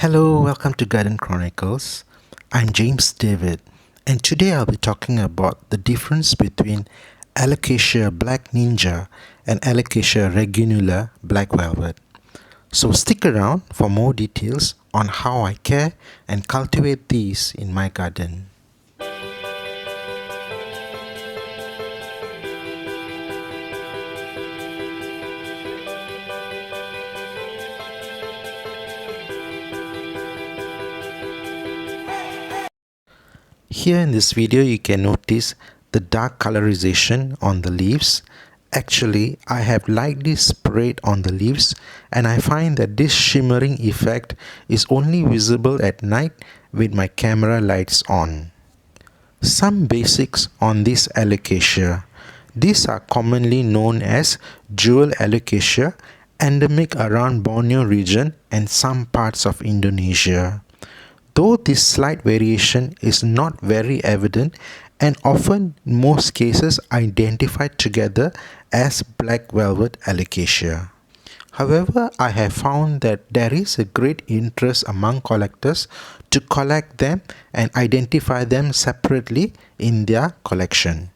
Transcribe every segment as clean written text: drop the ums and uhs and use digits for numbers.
Hello, welcome to Garden Chronicles. I'm James David, and today I'll be talking about the difference between Alocasia Black Ninja and Alocasia Reginula Black Velvet. So stick around for more details on how I care and cultivate these in my garden. Here in this video you can notice the dark colorization on the leaves. Actually, I have lightly sprayed on the leaves and I find that this shimmering effect is only visible at night with my camera lights on. Some basics on this alocasia. These are commonly known as jewel alocasia, endemic around Borneo region and some parts of Indonesia. Though this slight variation is not very evident and often in most cases identified together as black velvet alocasia. However, I have found that there is a great interest among collectors to collect them and identify them separately in their collection.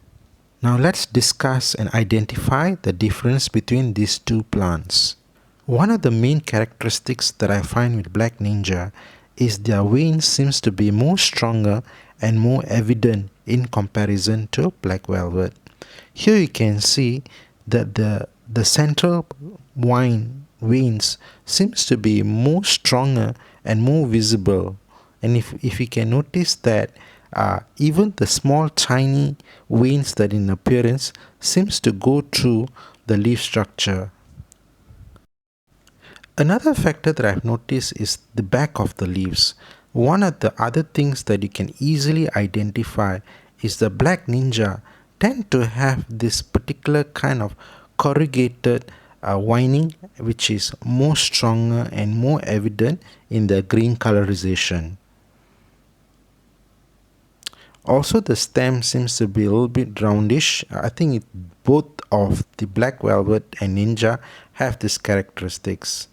Now let's discuss and identify the difference between these two plants. One of the main characteristics that I find with Black Ninja is their veins seems to be more stronger and more evident in comparison to Black Velvet. Here you can see that the central veins seems to be more stronger and more visible, and if you can notice that even the small tiny veins that in appearance seems to go through the leaf structure. Another factor that I've noticed is the back of the leaves. One of the other things that you can easily identify is the Black Ninja tend to have this particular kind of corrugated veining, which is more stronger and more evident in the green colorization. Also, the stem seems to be a little bit roundish. I think both of the Black Velvet and Ninja have these characteristics.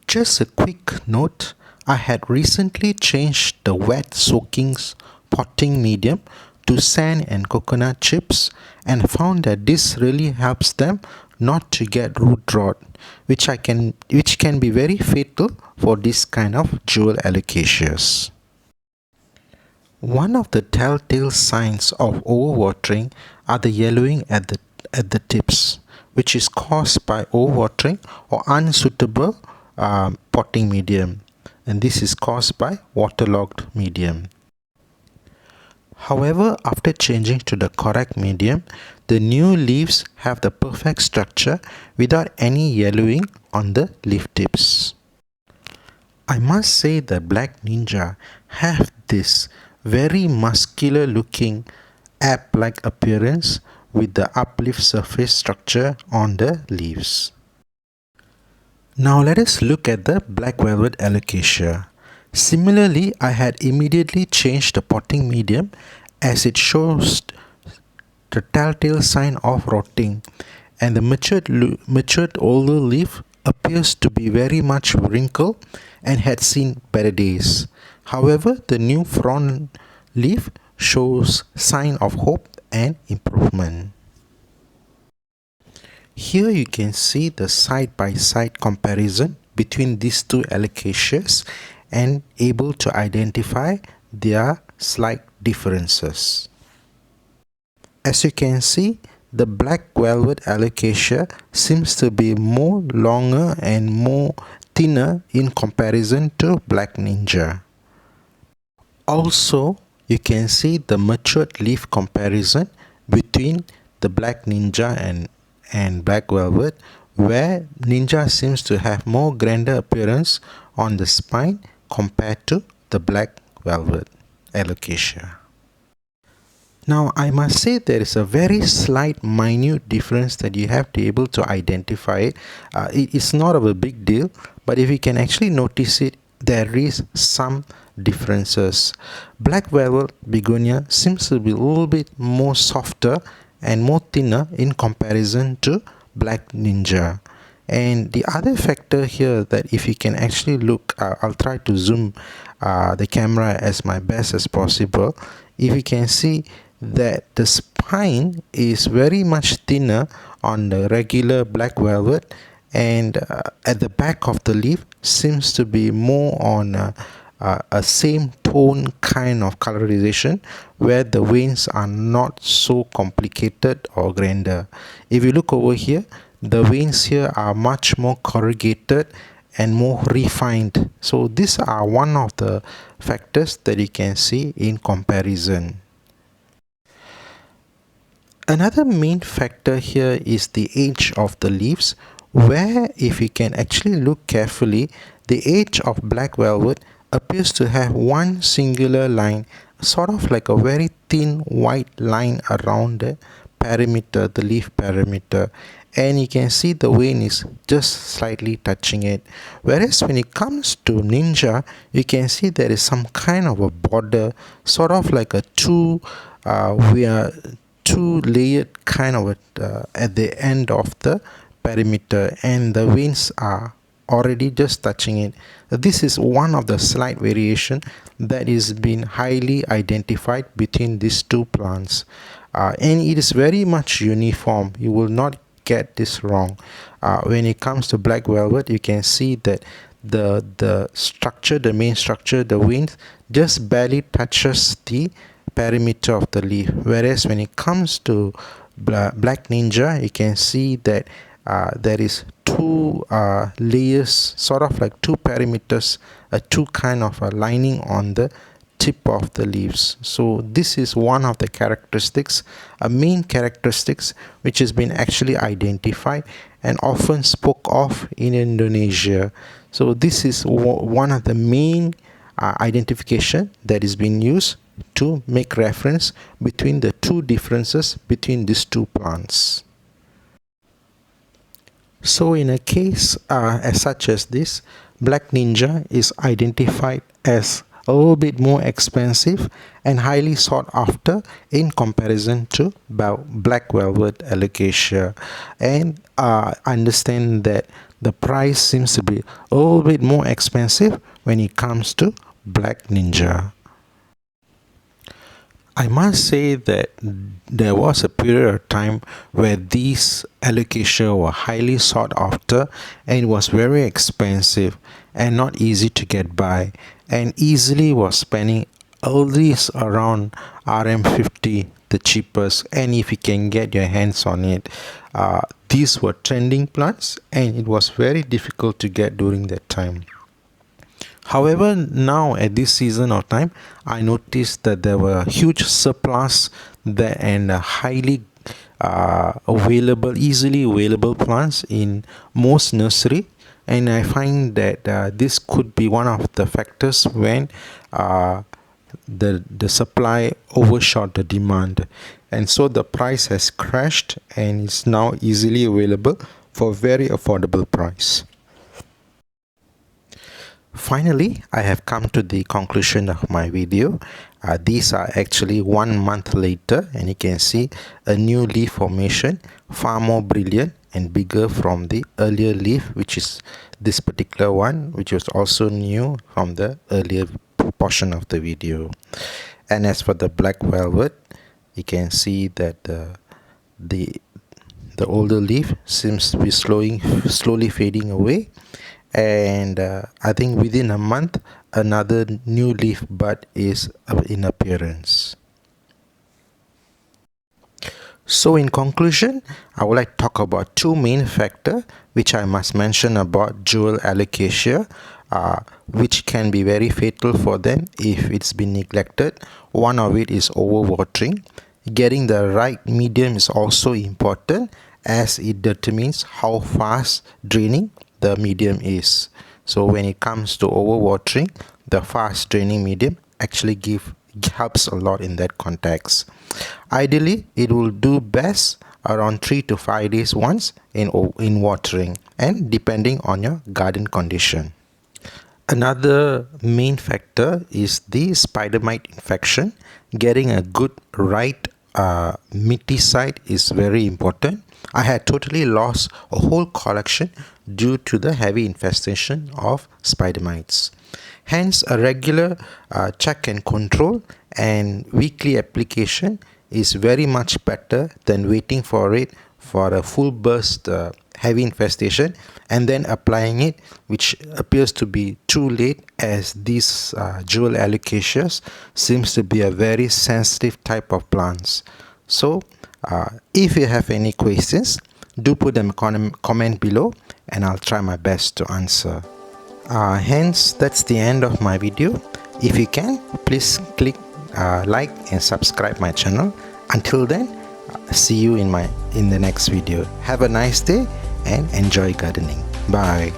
Just a quick note, I had recently changed the wet soakings potting medium to sand and coconut chips and found that this really helps them not to get root rot, which can be very fatal for this kind of jewel alocasias. One of the telltale signs of overwatering are the yellowing at the tips, which is caused by overwatering or unsuitable potting medium, and this is caused by waterlogged medium. However, after changing to the correct medium, the new leaves have the perfect structure without any yellowing on the leaf tips. I must say that Black Ninja have this very muscular looking ab-like appearance with the uplift surface structure on the leaves. Now let us look at the Black Velvet Alocasia. Similarly, I had immediately changed the potting medium as it shows the telltale sign of rotting, and the matured older leaf appears to be very much wrinkled and had seen better days. However, the new frond leaf shows sign of hope and improvement. Here you can see the side-by-side comparison between these two alocasias and able to identify their slight differences. As you can see, the Black Velvet Alocasia seems to be more longer and more thinner in comparison to Black Ninja. Also, you can see the matured leaf comparison between the Black Ninja and Black Velvet, where Ninja seems to have more grander appearance on the spine compared to the Black Velvet Alocasia. Now I must say there is a very slight minute difference that you have to be able to identify it. It's not of a big deal, but if you can actually notice it, there is some differences. Black Velvet begonia seems to be a little bit more softer and more thinner in comparison to Black Ninja. And the other factor here that if you can actually look, I'll try to zoom the camera as my best as possible. If you can see that the spine is very much thinner on the regular black velvet, and at the back of the leaf seems to be more on a same tone kind of colorization, where the veins are not so complicated or grander. If you look over here, the veins here are much more corrugated and more refined. So these are one of the factors that you can see in comparison. Another main factor here is the age of the leaves, where if you can actually look carefully, the edge of black velvet appears to have one singular line, sort of like a very thin white line around the perimeter, the leaf perimeter, and you can see the vein is just slightly touching it. Whereas when it comes to Ninja, you can see there is some kind of a border, sort of like a two layered kind of at the end of the perimeter, and the veins are already just touching it. This is one of the slight variation that is been highly identified between these two plants, and it is very much uniform. You will not get this wrong. When it comes to black velvet, you can see that the structure, the main structure, the veins just barely touches the perimeter of the leaf, whereas when it comes to black Ninja, you can see that there is two layers, sort of like two perimeters, two kind of a lining on the tip of the leaves. So this is one of the characteristics, a main characteristics which has been actually identified and often spoke of in Indonesia. So this is one of the main identification that is being used to make reference between the two differences between these two plants. So in a case as such as this, black Ninja is identified as a little bit more expensive and highly sought after in comparison to black velvet Alocasia, and understand that the price seems to be a little bit more expensive when it comes to black Ninja. I must say that there was a period of time where these Alocasia were highly sought after, and it was very expensive and not easy to get by, and easily was spending at least around RM50, the cheapest, and if you can get your hands on it. These were trending plants, and it was very difficult to get during that time. However, now at this season of time, I noticed that there were huge surplus there and highly easily available plants in most nursery, and I find that this could be one of the factors when the supply overshot the demand, and so the price has crashed and is now easily available for very affordable price. Finally, I have come to the conclusion of my video. These are actually 1 month later, and you can see a new leaf formation, far more brilliant and bigger from the earlier leaf, which is this particular one, which was also new from the earlier portion of the video. And as for the black velvet, you can see that the older leaf seems to be slowly fading away, and I think within a month another new leaf bud is in appearance. So in conclusion, I would like to talk about two main factors which I must mention about jewel Alocasia, which can be very fatal for them if it's been neglected. One of it is overwatering. Getting the right medium is also important, as it determines how fast draining the medium is. So when it comes to overwatering, the fast draining medium actually helps a lot in that context. Ideally, it will do best around 3 to 5 days once in watering, and depending on your garden condition. Another main factor is the spider mite infection. Getting a good right miticide is very important. I had totally lost a whole collection due to the heavy infestation of spider mites. Hence, a regular check and control and weekly application is very much better than waiting for it for a full burst heavy infestation and then applying it, which appears to be too late, as these jewel alocasias seems to be a very sensitive type of plants. So if you have any questions, do put them comment below and I'll try my best to answer. Hence, that's the end of my video. If you can, please click like and subscribe my channel. Until then, see you in the next video. Have a nice day and enjoy gardening. Bye.